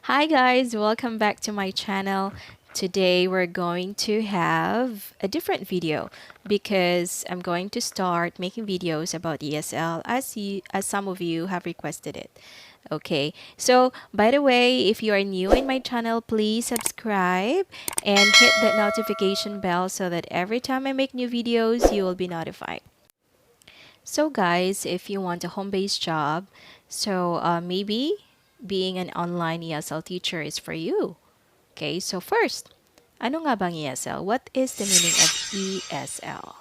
Hi guys, welcome back to my channel. Today we're going to have a different video because I'm going to start making videos about ESL as some of you have requested it. Okay, so by the way, if you are new in my channel, please subscribe and hit that notification bell so that every time I make new videos, you will be notified. So guys, if you want a home-based job, maybe being an online ESL teacher is for you. Okay, so first, ano nga bang ESL? What is the meaning of ESL?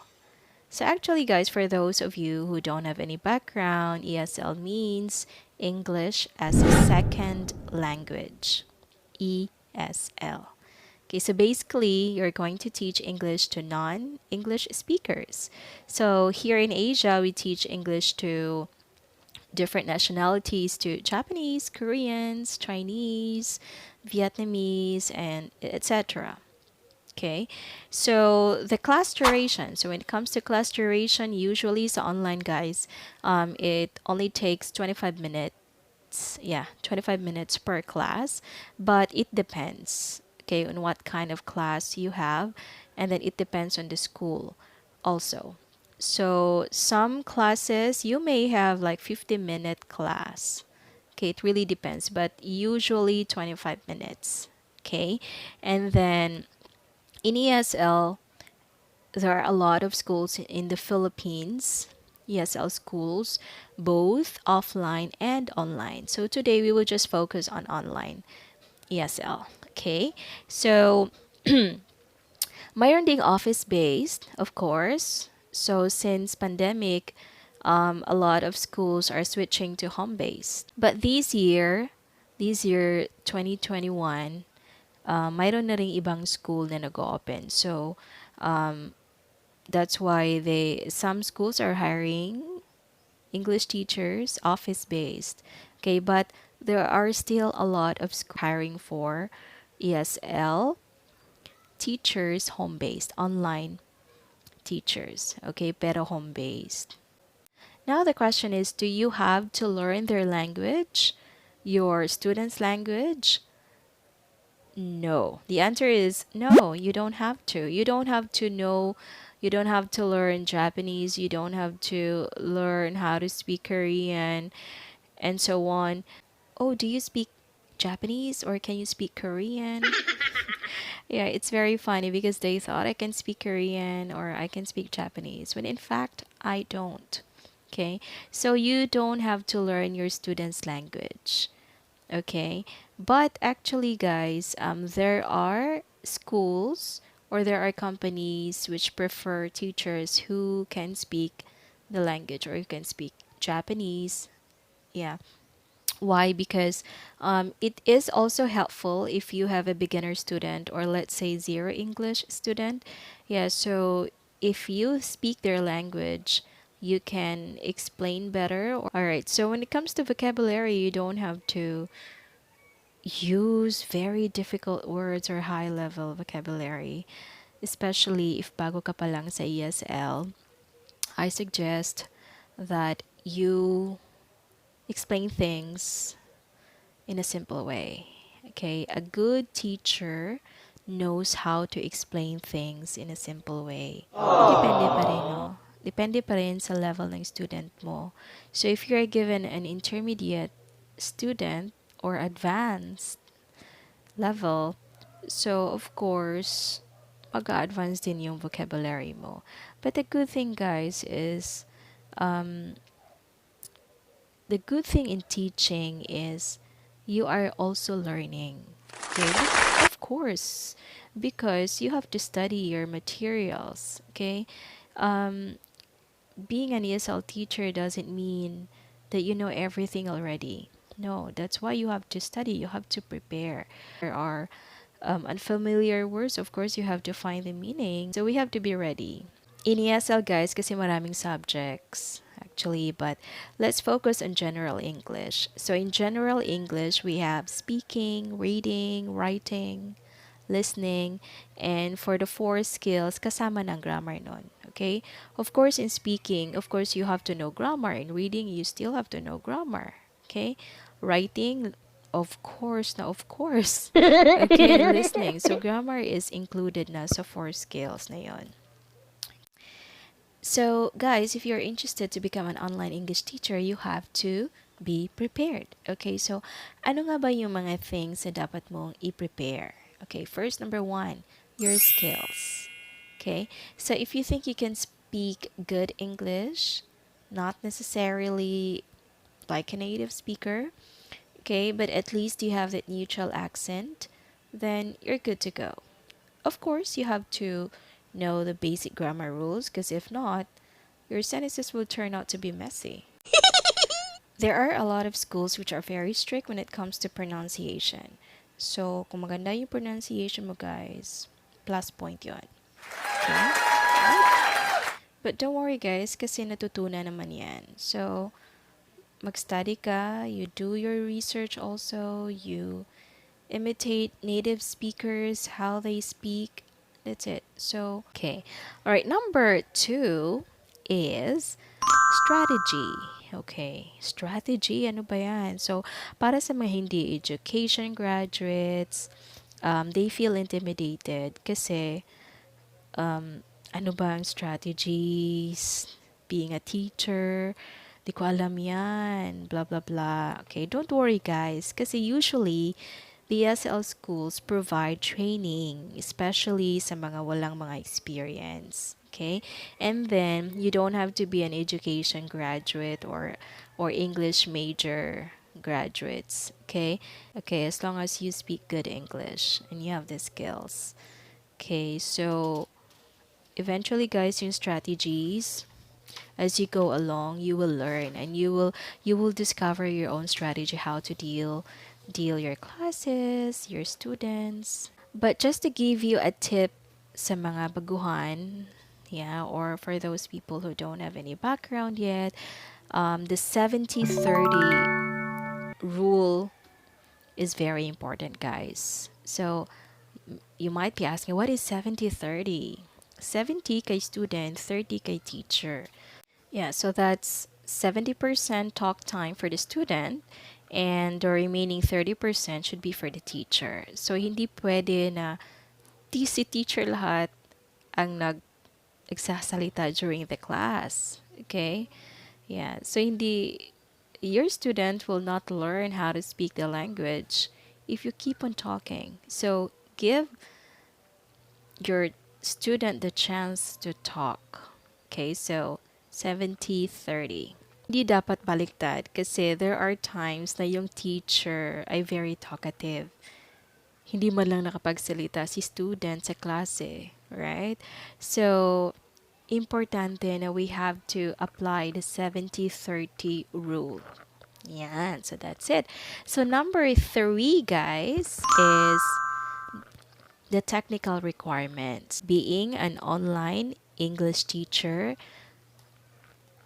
So actually guys, for those of you who don't have any background, ESL means English as a second language. ESL. Okay, so basically, you're going to teach English to non-English speakers. So here in Asia, we teach English to different nationalities, to Japanese, Koreans, Chinese, Vietnamese, and etc. Okay, so the class duration. So when it comes to class duration, usually it's online, guys. It only takes 25 minutes. Yeah, 25 minutes per class, but it depends, okay, on what kind of class you have, and then it depends on the school also. So some classes you may have like 50-minute class. Okay, it really depends, but usually 25 minutes. Okay, and then in ESL, there are a lot of schools in the Philippines, ESL schools, both offline and online. So today we will just focus on online ESL. Okay, so mayroon ding office-based, of course. So since pandemic, a lot of schools are switching to home-based. But this year 2021, mayroon na ring ibang school na nag-open. So that's why some schools are hiring English teachers office based. Okay, but there are still a lot of hiring for ESL teachers home based, online teachers. Okay, pero home based. Now the question is, do you have to learn their language, your students' language? No. The answer is no, you don't have to. You don't have to learn Japanese, you don't have to learn how to speak Korean and so on. Oh, do you speak Japanese or can you speak Korean? Yeah, it's very funny because they thought I can speak Korean or I can speak Japanese when in fact I don't. Okay? So you don't have to learn your students' language. Okay, but actually guys, there are schools or there are companies which prefer teachers who can speak the language or who can speak Japanese. Yeah, why? Because it is also helpful if you have a beginner student or let's say zero English student. Yeah, so if you speak their language, you can explain better. All right, so when it comes to vocabulary, you don't have to use very difficult words or high level vocabulary, especially if bago ka pa lang sa ESL. I suggest that you explain things in a simple way. Okay, a good teacher knows how to explain things in a simple way. Depende pa rin, no? Depende pa rin sa level ng student mo. So if you're given an intermediate student or advanced level, so of course, mag-advance din yung vocabulary mo. But the good thing, guys, is um, the good thing in teaching is you are also learning. Okay, of course, because you have to study your materials. Okay, um, being an ESL teacher doesn't mean that you know everything already. No, that's why you have to study. You have to prepare. There are unfamiliar words, of course, you have to find the meaning. So we have to be ready. In ESL, guys, kasi maraming subjects actually, but let's focus on general English. So in general English, we have speaking, reading, writing, listening, and for the four skills, kasama ng grammar nun. Okay? Of course, in speaking, of course, you have to know grammar. In reading, you still have to know grammar. Okay? Writing, Of course, na of course. Okay, listening. So grammar is included na sa four skills na yon. So, guys, if you're interested to become an online English teacher, you have to be prepared. Okay, so ano nga ba yung mga things na dapat mong i-prepare? Okay, first, number one, your skills. Okay, so if you think you can speak good English, not necessarily like a native speaker, okay, but at least you have that neutral accent, then you're good to go. Of course, you have to know the basic grammar rules because if not, your sentences will turn out to be messy. There are a lot of schools which are very strict when it comes to pronunciation. So, kung maganda yung pronunciation mo, guys, plus point yon. Okay? But don't worry, guys, kasi natutunan naman yan. So, mag-study ka, you do your research also, you imitate native speakers, how they speak. That's it. So, okay. All right, number two is strategy. Okay, strategy, ano ba yan? So, para sa mga hindi education graduates, they feel intimidated kasi ano ba ang strategies, being a teacher, di ko alam yan, blah, blah, blah. Okay, don't worry guys, kasi usually, the ESL schools provide training, especially sa mga walang mga experience. Okay? And then, you don't have to be an education graduate or English major graduates. Okay? Okay, as long as you speak good English and you have the skills. Okay, so eventually guys, yung strategies as you go along, you will learn and you will discover your own strategy how to deal your classes, your students. But just to give you a tip sa mga baguhan, yeah, or for those people who don't have any background yet, the 70-30 rule is very important, guys. So you might be asking, what is 70-30? 70 kay student, 30 kay teacher. Yeah, so that's 70% talk time for the student and the remaining 30% should be for the teacher. So, hindi pwede na si teacher lahat ang nagsasalita during the class. Okay? Yeah, so hindi, your student will not learn how to speak the language if you keep on talking. So, give your student the chance to talk. Okay, so 70-30. Hindi dapat baliktad kasi there are times na yung teacher ay very talkative. Hindi man lang nakapagsalita si student sa klase, right? So, importante na we have to apply the 70-30 rule. Yan, so that's it. So, number three, guys, is the technical requirements. Being an online English teacher,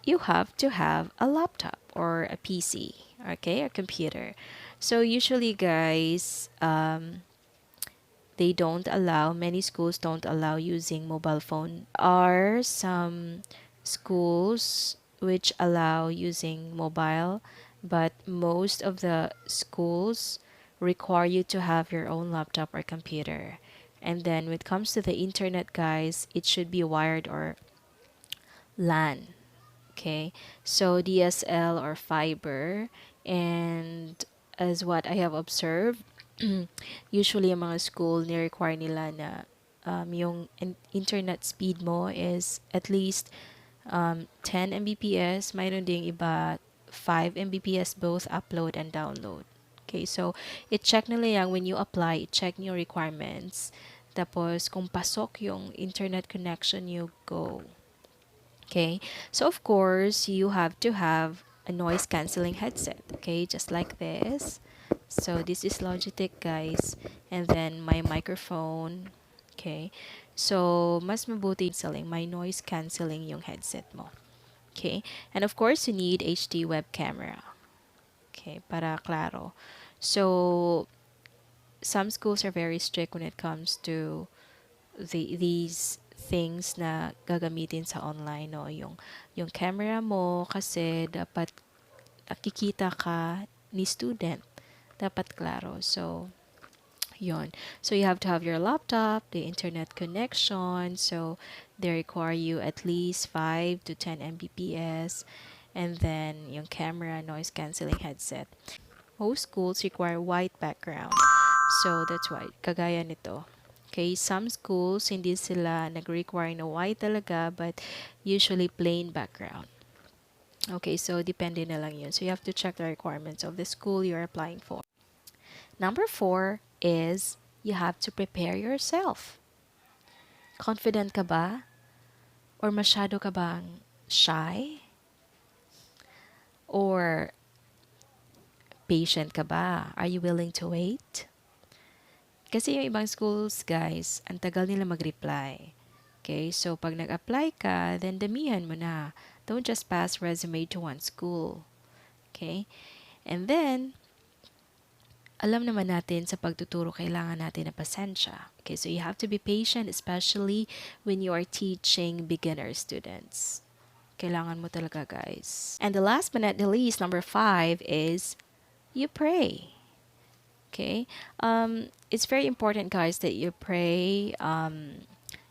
you have to have a laptop or a PC, okay, a computer. So usually, guys, they don't allow, many schools don't allow using mobile phone. Are some schools which allow using mobile, but most of the schools require you to have your own laptop or computer. And then when it comes to the internet, guys, it should be wired or LAN. Okay, so DSL or fiber, and as what I have observed, usually ang mga school ni-require nila na yung internet speed mo is at least 10 Mbps, mayroon ding iba 5 Mbps both upload and download. Okay, so i-check nila yan when you apply, i-check yung requirements. Tapos kung pasok yung internet connection, you go. Okay, so of course, you have to have a noise cancelling headset. Okay, just like this. So this is Logitech, guys. And then my microphone. Okay, so mas mabuti selling my noise cancelling yung headset mo. Okay, and of course, you need HD web camera. Okay, para klaro. So some schools are very strict when it comes to these things na gagamitin sa online, no, yung camera mo kasi dapat nakikita ka ni student, Dapat klaro. So, yon. So, you have to have your laptop, the internet connection. So, they require you at least 5 to 10 Mbps. And then, yung camera, noise cancelling headset. Most schools require white background. So, that's why, kagaya nito. Okay, some schools, hindi sila nag-require na white talaga, but usually plain background. Okay, so depende na lang yun. So, you have to check the requirements of the school you're applying for. Number 4 is you have to prepare yourself. Confident ka ba? Or masyado ka bang shy? Or patient ka ba? Are you willing to wait? Kasi yung ibang schools, guys, ang tagal nila mag-reply. Okay, so pag nag-apply ka, then damihan mo na. Don't just pass resume to one school. Okay? And then, alam naman natin sa pagtuturo, kailangan natin ng pasensya. Okay, so you have to be patient, especially when you are teaching beginner students. Kailangan mo talaga, guys. And the last but not the least, number 5 is you pray. Okay? It's very important, guys, that you pray.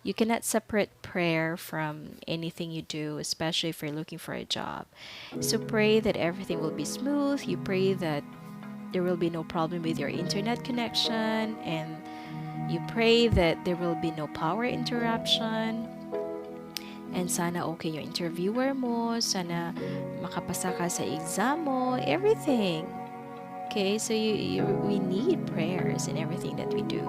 You cannot separate prayer from anything you do, especially if you're looking for a job. So pray that everything will be smooth. You pray that there will be no problem with your internet connection, and you pray that there will be no power interruption. And sana okay yung interviewer mo, sana makapasa ka sa exam mo, everything. Okay, so we need prayers in everything that we do.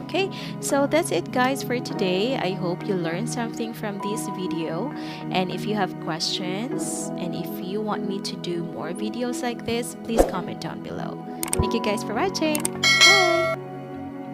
Okay, so that's it, guys, for today. I hope you learned something from this video. And if you have questions and if you want me to do more videos like this, please comment down below. Thank you guys for watching. Bye!